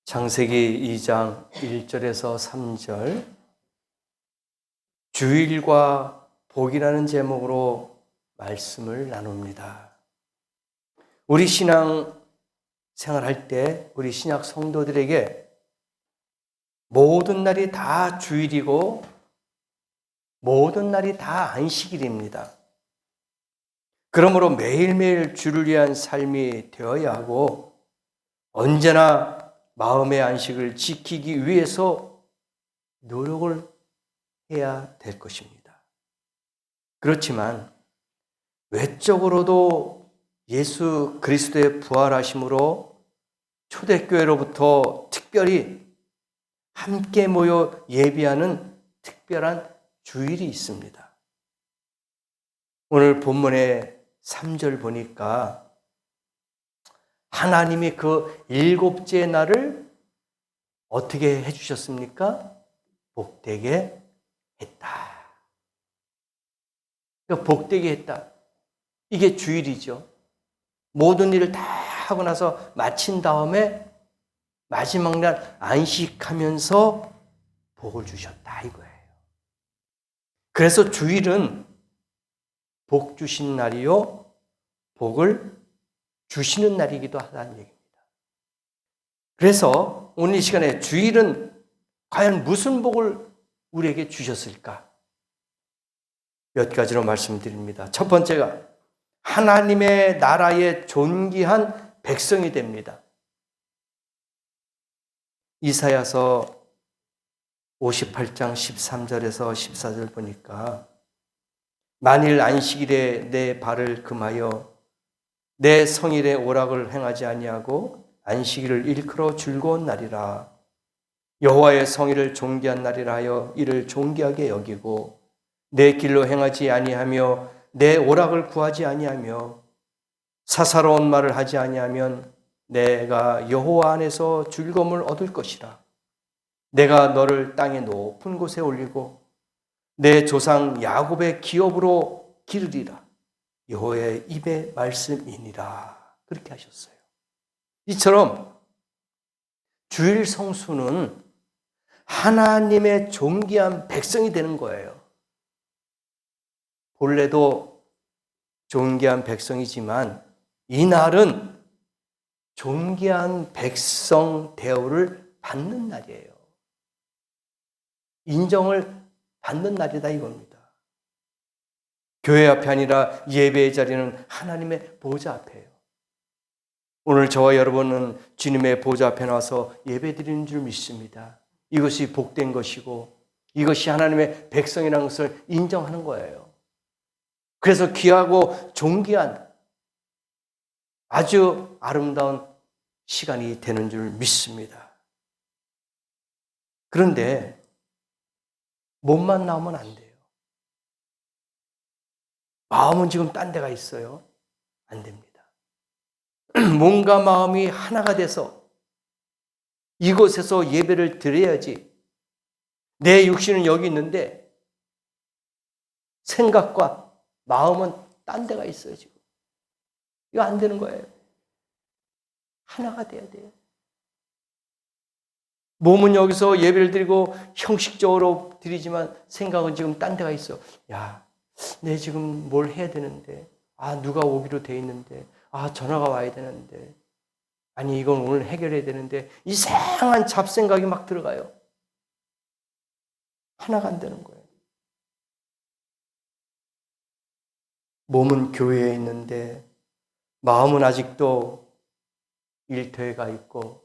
창세기 2장 1절에서 3절 주일과 복이라는 제목으로 말씀을 나눕니다. 우리 신앙 생활할 때 우리 신약 성도들에게 모든 날이 다 주일이고 모든 날이 다 안식일입니다. 그러므로 매일매일 주를 위한 삶이 되어야 하고 언제나 마음의 안식을 지키기 위해서 노력을 해야 될 것입니다. 그렇지만 외적으로도 예수 그리스도의 부활하심으로 초대교회로부터 특별히 함께 모여 예배하는 특별한 주일이 있습니다. 오늘 본문의 3절 보니까 하나님이 그 일곱째 날을 어떻게 해주셨습니까? 복되게 했다. 그러니까 복되게 했다. 이게 주일이죠. 모든 일을 다 하고 나서 마친 다음에 마지막 날 안식하면서 복을 주셨다 이거예요. 그래서 주일은 복 주신 날이요, 복을 주시는 날이기도 하다는 얘기입니다. 그래서 오늘 이 시간에 주일은 과연 무슨 복을 우리에게 주셨을까? 몇 가지로 말씀드립니다. 첫 번째가 하나님의 나라의 존귀한 백성이 됩니다. 이사야서 58장 13절에서 14절 보니까 만일 안식일에 내 발을 금하여 내 성일의 오락을 행하지 아니하고 안식일을 일컬어 즐거운 날이라 여호와의 성일을 존귀한 날이라 하여 이를 존귀하게 여기고 내 길로 행하지 아니하며 내 오락을 구하지 아니하며 사사로운 말을 하지 아니하면 내가 여호와 안에서 즐거움을 얻을 것이라. 내가 너를 땅의 높은 곳에 올리고 내 조상 야곱의 기업으로 기르리라. 여호와의 입의 말씀이니라. 그렇게 하셨어요. 이처럼 주일 성수는 하나님의 존귀한 백성이 되는 거예요. 본래도 존귀한 백성이지만 이 날은 존귀한 백성 대우를 받는 날이에요. 인정을 받는 날이다 이겁니다. 교회 앞이 아니라 예배의 자리는 하나님의 보좌 앞이에요. 오늘 저와 여러분은 주님의 보좌 앞에 나와서 예배드리는 줄 믿습니다. 이것이 복된 것이고 이것이 하나님의 백성이라는 것을 인정하는 거예요. 그래서 귀하고 존귀한 아주 아름다운 시간이 되는 줄 믿습니다. 그런데 몸만 나오면 안 돼요. 마음은 지금 딴 데가 있어요. 안 됩니다. 몸과 마음이 하나가 돼서 이곳에서 예배를 드려야지. 내 육신은 여기 있는데 생각과 마음은 딴 데가 있어요 지금. 이거 안 되는 거예요. 하나가 돼야 돼요. 몸은 여기서 예배를 드리고 형식적으로 드리지만 생각은 지금 딴 데가 있어. 야, 내 지금 뭘 해야 되는데, 누가 오기로 돼 있는데, 전화가 와야 되는데, 아니 이건 오늘 해결해야 되는데 이상한 잡생각이 막 들어가요. 하나가 안 되는 거예요. 몸은 교회에 있는데 마음은 아직도 일터에 가 있고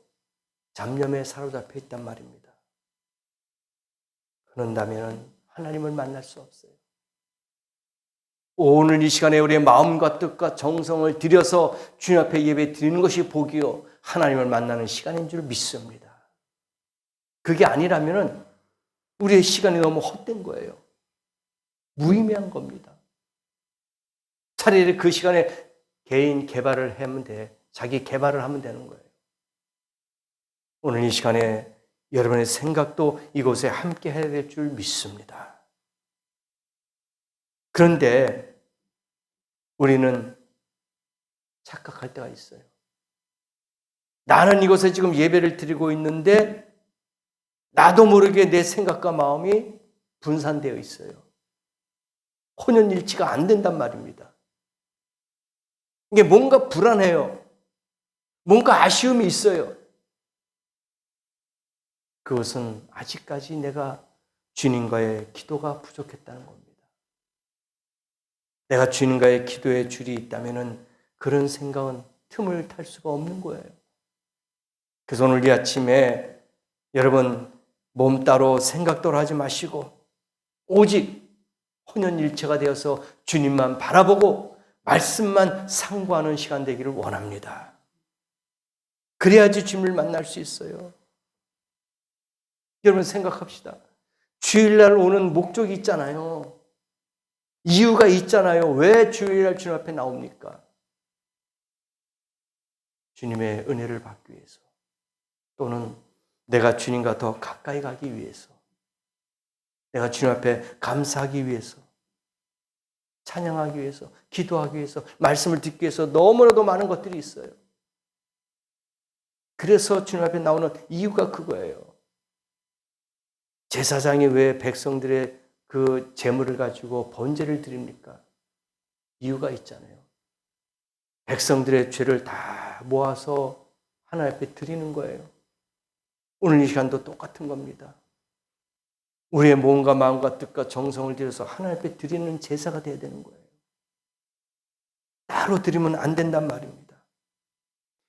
잡념에 사로잡혀 있단 말입니다. 그런다면 하나님을 만날 수 없어요. 오늘 이 시간에 우리의 마음과 뜻과 정성을 들여서 주님 앞에 예배 드리는 것이 복이요 하나님을 만나는 시간인 줄 믿습니다. 그게 아니라면 우리의 시간이 너무 헛된 거예요. 무의미한 겁니다. 차라리 그 시간에 개인 개발을 하면 돼. 자기 개발을 하면 되는 거예요. 오늘 이 시간에 여러분의 생각도 이곳에 함께 해야 될 줄 믿습니다. 그런데 우리는 착각할 때가 있어요. 나는 이곳에 지금 예배를 드리고 있는데 나도 모르게 내 생각과 마음이 분산되어 있어요. 혼연일치가 안 된단 말입니다. 이게 뭔가 불안해요. 뭔가 아쉬움이 있어요. 그것은 아직까지 내가 주님과의 기도가 부족했다는 겁니다. 내가 주님과의 기도에 줄이 있다면 그런 생각은 틈을 탈 수가 없는 거예요. 그래서 오늘 이 아침에 여러분 몸 따로 생각 따로 하지 마시고 오직 혼연일체가 되어서 주님만 바라보고 말씀만 상고하는 시간 되기를 원합니다. 그래야지 주님을 만날 수 있어요. 여러분 생각합시다. 주일날 오는 목적이 있잖아요. 이유가 있잖아요. 왜 주일날 주님 앞에 나옵니까? 주님의 은혜를 받기 위해서, 또는 내가 주님과 더 가까이 가기 위해서, 내가 주님 앞에 감사하기 위해서, 찬양하기 위해서, 기도하기 위해서, 말씀을 듣기 위해서 너무나도 많은 것들이 있어요. 그래서 주님 앞에 나오는 이유가 그거예요. 제사장이 왜 백성들의 그 제물을 가지고 번제를 드립니까? 이유가 있잖아요. 백성들의 죄를 다 모아서 하나님 앞에 드리는 거예요. 오늘 이 시간도 똑같은 겁니다. 우리의 몸과 마음과 뜻과 정성을 들여서 하나님 앞에 드리는 제사가 되어야 되는 거예요. 따로 드리면 안 된단 말입니다.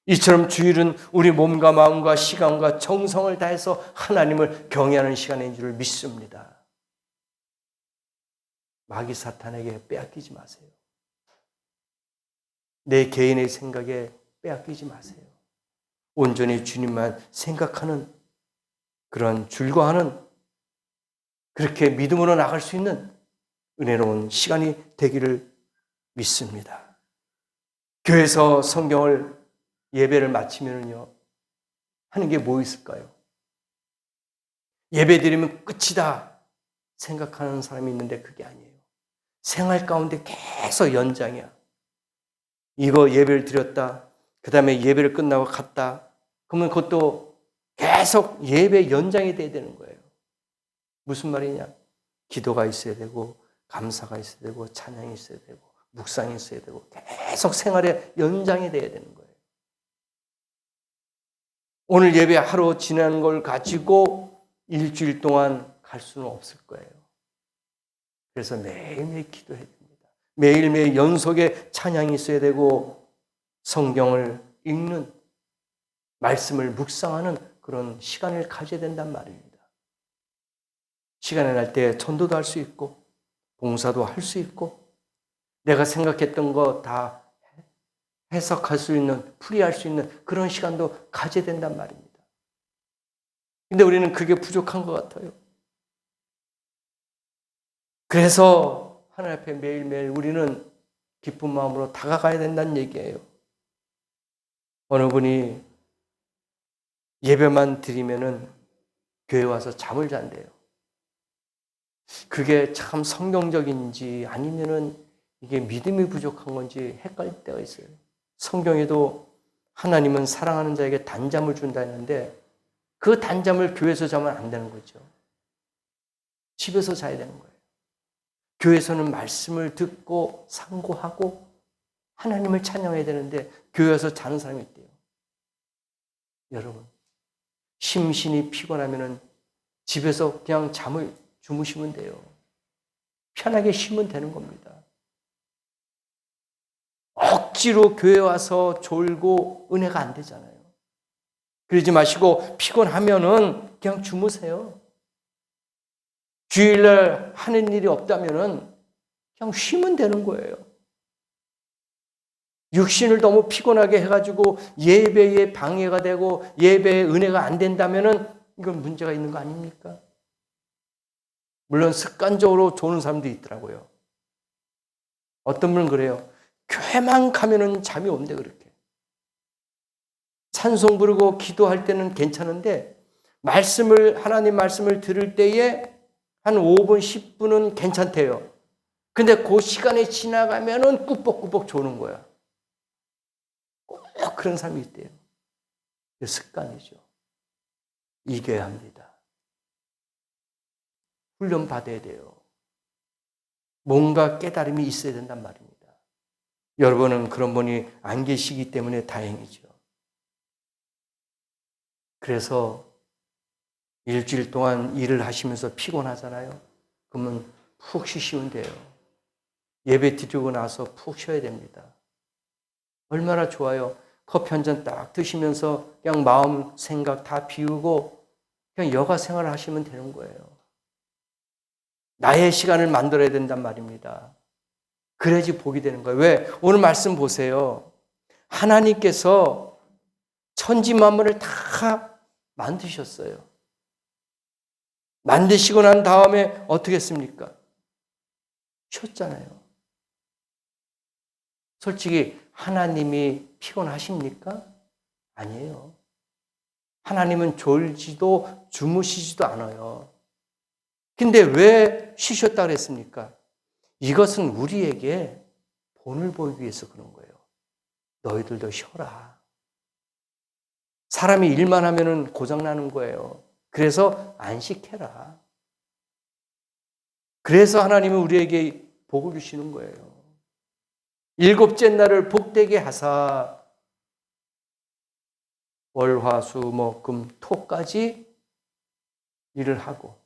이처럼 주일은 우리 몸과 마음과 시간과 정성을 다해서 하나님을 경외하는 시간인 줄 믿습니다. 마귀 사탄에게 빼앗기지 마세요. 내 개인의 생각에 빼앗기지 마세요. 온전히 주님만 생각하는 그런 줄거하는 그렇게 믿음으로 나갈 수 있는 은혜로운 시간이 되기를 믿습니다. 교회에서 성경을 예배를 마치면요 하는 게 뭐 있을까요? 예배 드리면 끝이다 생각하는 사람이 있는데 그게 아니에요. 생활 가운데 계속 연장이야. 이거 예배를 드렸다. 그 다음에 예배를 끝나고 갔다. 그러면 그것도 계속 예배 연장이 돼야 되는 거예요. 무슨 말이냐? 기도가 있어야 되고 감사가 있어야 되고 찬양이 있어야 되고 묵상이 있어야 되고 계속 생활의 연장이 돼야 되는 거예요. 오늘 예배 하루 지나는 걸 가지고 일주일 동안 갈 수는 없을 거예요. 그래서 매일매일 기도해야 됩니다. 매일매일 연속에 찬양이 있어야 되고 성경을 읽는 말씀을 묵상하는 그런 시간을 가져야 된단 말입니다. 시간이 날 때 전도도 할 수 있고 봉사도 할 수 있고 내가 생각했던 거 다 해석할 수 있는, 풀이할 수 있는 그런 시간도 가져야 된단 말입니다. 근데 우리는 그게 부족한 것 같아요. 그래서 하나님 앞에 매일매일 우리는 기쁜 마음으로 다가가야 된다는 얘기예요. 어느 분이 예배만 드리면은 교회 와서 잠을 잔대요. 그게 참 성경적인지 아니면은 이게 믿음이 부족한 건지 헷갈릴 때가 있어요. 성경에도 하나님은 사랑하는 자에게 단잠을 준다 했는데 그 단잠을 교회에서 자면 안 되는 거죠. 집에서 자야 되는 거예요. 교회에서는 말씀을 듣고 상고하고 하나님을 찬양해야 되는데 교회에서 자는 사람이 있대요. 여러분, 심신이 피곤하면은 집에서 그냥 잠을 주무시면 돼요. 편하게 쉬면 되는 겁니다. 억지로 교회 와서 졸고 은혜가 안 되잖아요. 그러지 마시고 피곤하면은 그냥 주무세요. 주일날 하는 일이 없다면은 그냥 쉬면 되는 거예요. 육신을 너무 피곤하게 해가지고 예배에 방해가 되고 예배에 은혜가 안 된다면은 이건 문제가 있는 거 아닙니까? 물론 습관적으로 조는 사람도 있더라고요. 어떤 분은 그래요. 교회만 가면은 잠이 온대 그렇게. 찬송 부르고 기도할 때는 괜찮은데 하나님 말씀을 들을 때에 한 5분, 10분은 괜찮대요. 근데 그 시간이 지나가면은 꾸벅꾸벅 조는 거야. 꼭 그런 사람이 있대요. 습관이죠. 이겨야 합니다. 훈련 받아야 돼요. 뭔가 깨달음이 있어야 된단 말입니다. 여러분은 그런 분이 안 계시기 때문에 다행이죠. 그래서 일주일 동안 일을 하시면서 피곤하잖아요. 그러면 푹 쉬시면 돼요. 예배 드리고 나서 푹 쉬어야 됩니다. 얼마나 좋아요. 커피 한 잔 딱 드시면서 그냥 마음, 생각 다 비우고 그냥 여가 생활을 하시면 되는 거예요. 나의 시간을 만들어야 된단 말입니다. 그래야지 복이 되는 거예요. 왜? 오늘 말씀 보세요. 하나님께서 천지 만물을 다 만드셨어요. 만드시고 난 다음에 어떻게 했습니까? 쉬었잖아요. 솔직히 하나님이 피곤하십니까? 아니에요. 하나님은 졸지도 주무시지도 않아요. 근데 왜 쉬셨다 그랬습니까? 이것은 우리에게 본을 보이기 위해서 그런 거예요. 너희들도 쉬어라. 사람이 일만 하면은 고장나는 거예요. 그래서 안식해라. 그래서 하나님은 우리에게 복을 주시는 거예요. 일곱째 날을 복되게 하사 월, 화, 수, 목, 금, 토까지 일을 하고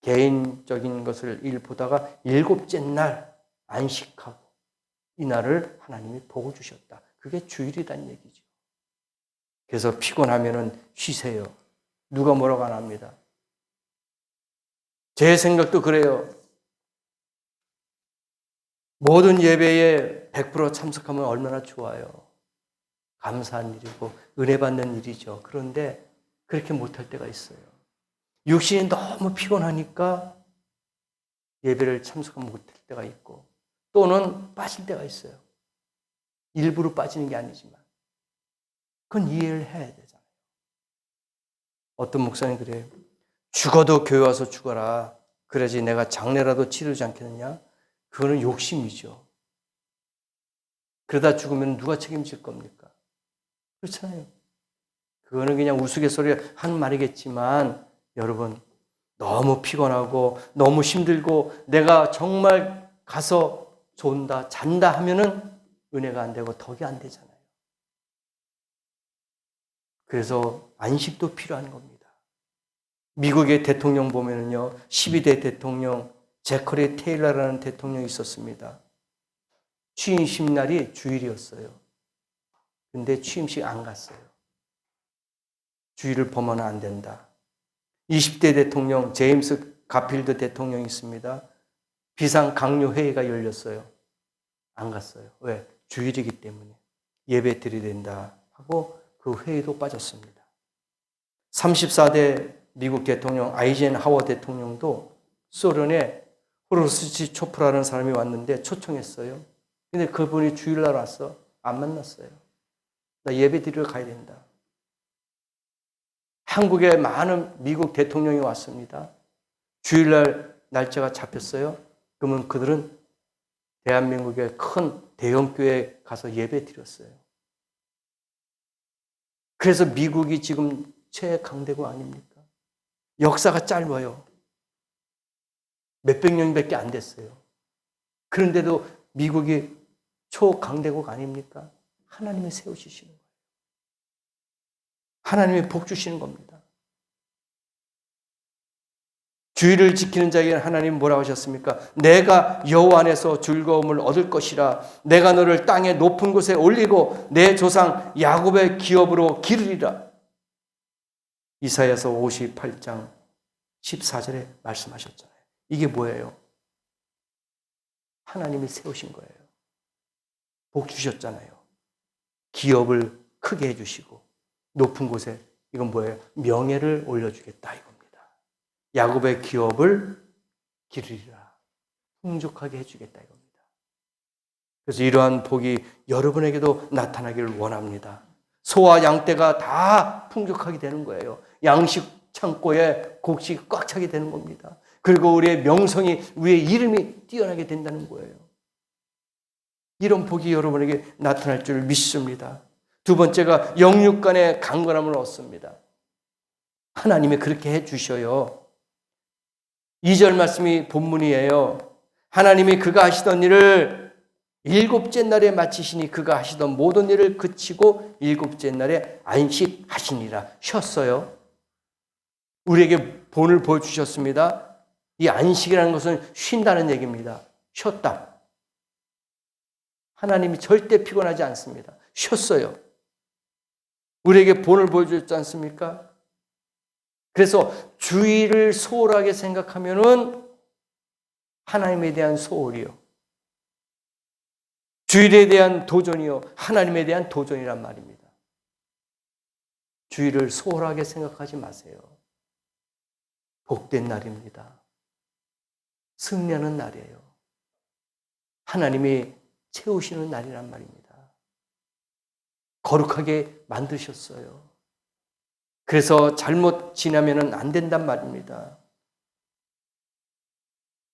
개인적인 것을 일 보다가 일곱째 날 안식하고 이 날을 하나님이 복을 주셨다. 그게 주일이란 얘기죠. 그래서 피곤하면은 쉬세요. 누가 뭐라고 안 합니다. 제 생각도 그래요. 모든 예배에 100% 참석하면 얼마나 좋아요. 감사한 일이고 은혜 받는 일이죠. 그런데 그렇게 못할 때가 있어요. 육신이 너무 피곤하니까 예배를 참석하면 못할 때가 있고 또는 빠질 때가 있어요. 일부러 빠지는 게 아니지만 그건 이해를 해야 되잖아요. 어떤 목사님 그래요. 죽어도 교회 와서 죽어라. 그래야지 내가 장례라도 치르지 않겠느냐. 그거는 욕심이죠. 그러다 죽으면 누가 책임질 겁니까? 그렇잖아요. 그거는 그냥 우스갯소리 한 말이겠지만 여러분 너무 피곤하고 너무 힘들고 내가 정말 가서 존다 잔다 하면은 은혜가 안 되고 덕이 안 되잖아요. 그래서 안식도 필요한 겁니다. 미국의 대통령 보면은요 12대 대통령 제커리 테일러라는 대통령이 있었습니다. 취임식 날이 주일이었어요. 근데 취임식 안 갔어요. 주일을 범하면 안 된다. 20대 대통령 제임스 가필드 대통령이 있습니다. 비상 강요 회의가 열렸어요. 안 갔어요. 왜? 주일이기 때문에 예배 드려야 된다 하고 그 회의도 빠졌습니다. 34대 미국 대통령 아이젠하워 대통령도 소련에 호로스치 초프라는 사람이 왔는데 초청했어요. 근데 그분이 주일날 왔어. 안 만났어요. 나 예배 드리러 가야 된다. 한국에 많은 미국 대통령이 왔습니다. 주일날 날짜가 잡혔어요. 그러면 그들은 대한민국의 큰 대형교회에 가서 예배 드렸어요. 그래서 미국이 지금 최강대국 아닙니까? 역사가 짧아요. 몇백 년밖에 안 됐어요. 그런데도 미국이 초강대국 아닙니까? 하나님이 세우시는 거예요. 하나님이 복 주시는 겁니다. 주일을 지키는 자에게는 하나님 뭐라고 하셨습니까? 내가 여호와 안에서 즐거움을 얻을 것이라. 내가 너를 땅의 높은 곳에 올리고 내 조상 야곱의 기업으로 기르리라. 이사야서 58장 14절에 말씀하셨잖아요. 이게 뭐예요? 하나님이 세우신 거예요. 복 주셨잖아요. 기업을 크게 해주시고 높은 곳에 이건 뭐예요? 명예를 올려주겠다 이겁니다. 야곱의 기업을 기르리라. 풍족하게 해주겠다 이겁니다. 그래서 이러한 복이 여러분에게도 나타나기를 원합니다. 소와 양떼가 다 풍족하게 되는 거예요. 양식 창고에 곡식이 꽉 차게 되는 겁니다. 그리고 우리의 명성이, 우리의 이름이 뛰어나게 된다는 거예요. 이런 복이 여러분에게 나타날 줄 믿습니다. 두 번째가 영육 간의 강건함을 얻습니다. 하나님이 그렇게 해 주셔요. 2절 말씀이 본문이에요. 하나님이 그가 하시던 일을 일곱째 날에 마치시니 그가 하시던 모든 일을 그치고 일곱째 날에 안식하시니라. 쉬었어요. 우리에게 본을 보여주셨습니다. 이 안식이라는 것은 쉰다는 얘기입니다. 쉬었다. 하나님이 절대 피곤하지 않습니다. 쉬었어요. 우리에게 본을 보여주셨지 않습니까? 그래서 주일을 소홀하게 생각하면은 하나님에 대한 소홀이요. 주일에 대한 도전이요. 하나님에 대한 도전이란 말입니다. 주일을 소홀하게 생각하지 마세요. 복된 날입니다. 승리하는 날이에요. 하나님이 채우시는 날이란 말입니다. 거룩하게 만드셨어요. 그래서 잘못 지나면 안 된단 말입니다.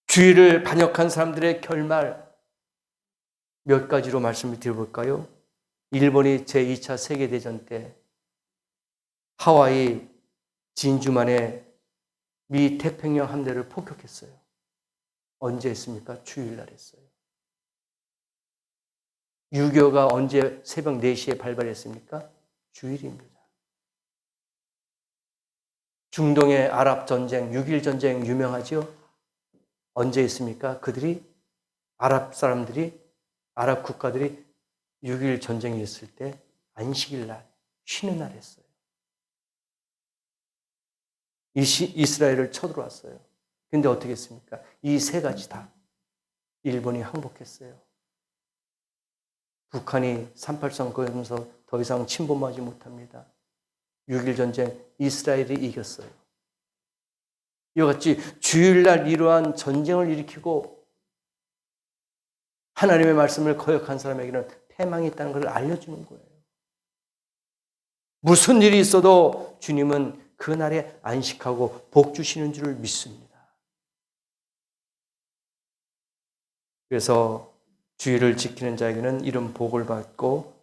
주일을 반역한 사람들의 결말 몇 가지로 말씀을 드려볼까요? 일본이 제2차 세계대전 때 하와이 진주만에 미 태평양 함대를 폭격했어요. 언제 했습니까? 주일날 했어요. 6.25가 언제 새벽 4시에 발발했습니까? 주일입니다. 중동의 아랍 전쟁, 6.1 전쟁 유명하죠? 언제 했습니까? 그들이 아랍 사람들이 아랍 국가들이 6.1 전쟁이 있을 때 안식일 날, 쉬는 날 했어요. 이스라엘을 쳐들어왔어요. 근데 어떻게 했습니까? 이 세 가지 다 일본이 항복했어요. 북한이 38선 거면서 더 이상 침범하지 못합니다. 6.1 전쟁 이스라엘이 이겼어요. 이와 같이 주일날 이러한 전쟁을 일으키고 하나님의 말씀을 거역한 사람에게는 패망이 있다는 것을 알려주는 거예요. 무슨 일이 있어도 주님은 그날에 안식하고 복 주시는 줄을 믿습니다. 그래서 주일을 지키는 자에게는 이런 복을 받고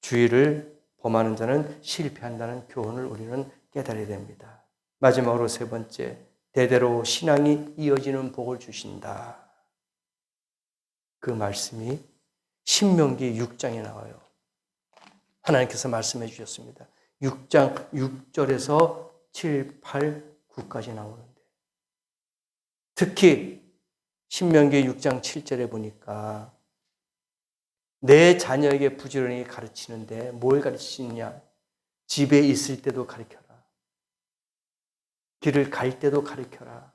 주일을 범하는 자는 실패한다는 교훈을 우리는 깨달아야 됩니다. 마지막으로 세 번째, 대대로 신앙이 이어지는 복을 주신다. 그 말씀이 신명기 6장에 나와요. 하나님께서 말씀해 주셨습니다. 6장 6절에서 7, 8, 9까지 나오는데 특히 신명기 6장 7절에 보니까 내 자녀에게 부지런히 가르치는데 뭘 가르치느냐? 집에 있을 때도 가르쳐라. 길을 갈 때도 가르쳐라.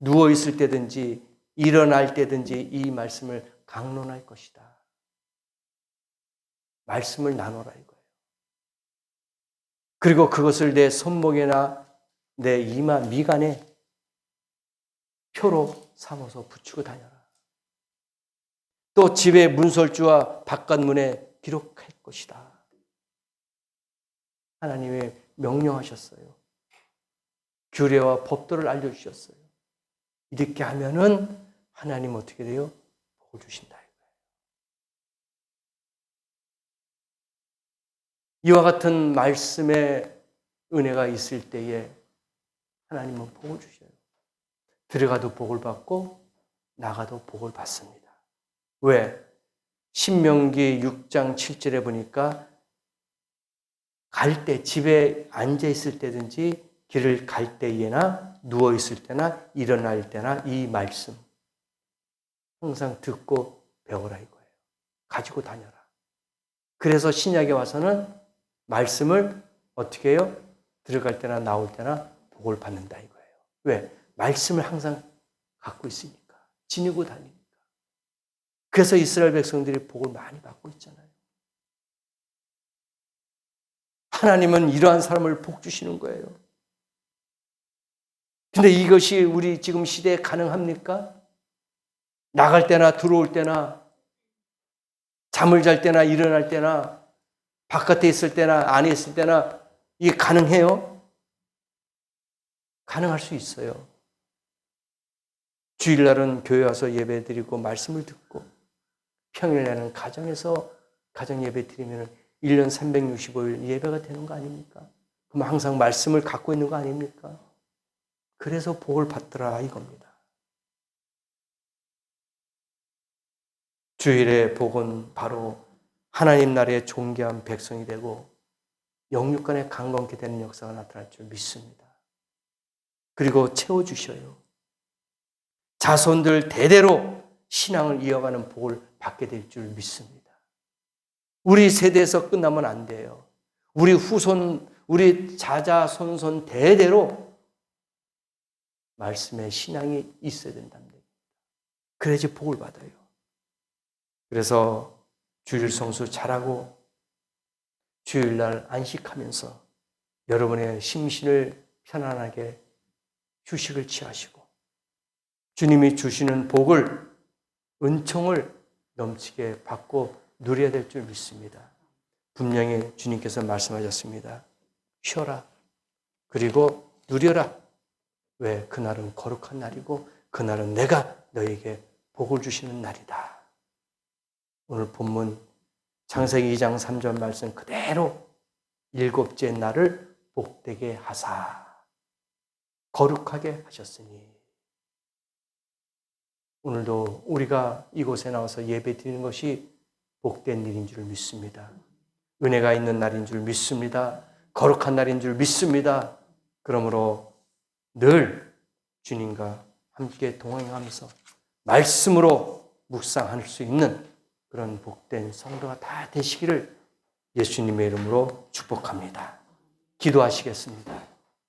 누워 있을 때든지 일어날 때든지 이 말씀을 강론할 것이다. 말씀을 나눠라 이거예요. 그리고 그것을 내 손목에나 내 이마 미간에 표로 삼아서 붙이고 다녀라. 또 집의 문설주와 바깥문에 기록할 것이다. 하나님이 명령하셨어요. 규례와 법도를 알려주셨어요. 이렇게 하면은 하나님 어떻게 돼요? 복을 주신다. 이와 같은 말씀의 은혜가 있을 때에 하나님은 복을 주셔요. 들어가도 복을 받고 나가도 복을 받습니다. 왜? 신명기 6장 7절에 보니까 갈 때, 집에 앉아 있을 때든지 길을 갈 때에나 누워 있을 때나 일어날 때나 이 말씀 항상 듣고 배워라 이거예요. 가지고 다녀라. 그래서 신약에 와서는 말씀을 어떻게 해요? 들어갈 때나 나올 때나 복을 받는다 이거예요. 왜? 말씀을 항상 갖고 있으니까. 지니고 다니니까. 그래서 이스라엘 백성들이 복을 많이 받고 있잖아요. 하나님은 이러한 사람을 복 주시는 거예요. 근데 이것이 우리 지금 시대에 가능합니까? 나갈 때나 들어올 때나 잠을 잘 때나 일어날 때나 바깥에 있을 때나 안에 있을 때나 이게 가능해요? 가능할 수 있어요. 주일날은 교회 와서 예배 드리고 말씀을 듣고 평일날은 가정에서 가정 예배 드리면 1년 365일 예배가 되는 거 아닙니까? 그럼 항상 말씀을 갖고 있는 거 아닙니까? 그래서 복을 받더라 이겁니다. 주일의 복은 바로 하나님 나라의 존귀한 백성이 되고 영육간에 강건케 되는 역사가 나타날 줄 믿습니다. 그리고 채워주셔요. 자손들 대대로 신앙을 이어가는 복을 받게 될 줄 믿습니다. 우리 세대에서 끝나면 안 돼요. 우리 후손, 우리 자자손손 대대로 말씀에 신앙이 있어야 된답니다. 그래야지 복을 받아요. 그래서 주일 성수 잘하고 주일날 안식하면서 여러분의 심신을 편안하게 휴식을 취하시고 주님이 주시는 복을, 은총을 넘치게 받고 누려야 될 줄 믿습니다. 분명히 주님께서 말씀하셨습니다. 쉬어라. 그리고 누려라. 왜? 그날은 거룩한 날이고 그날은 내가 너에게 복을 주시는 날이다. 오늘 본문 창세기 2장 3절 말씀 그대로 일곱째 날을 복되게 하사 거룩하게 하셨으니 오늘도 우리가 이곳에 나와서 예배 드리는 것이 복된 일인 줄 믿습니다. 은혜가 있는 날인 줄 믿습니다. 거룩한 날인 줄 믿습니다. 그러므로 늘 주님과 함께 동행하면서 말씀으로 묵상할 수 있는 그런 복된 성도가 다 되시기를 예수님의 이름으로 축복합니다. 기도하시겠습니다.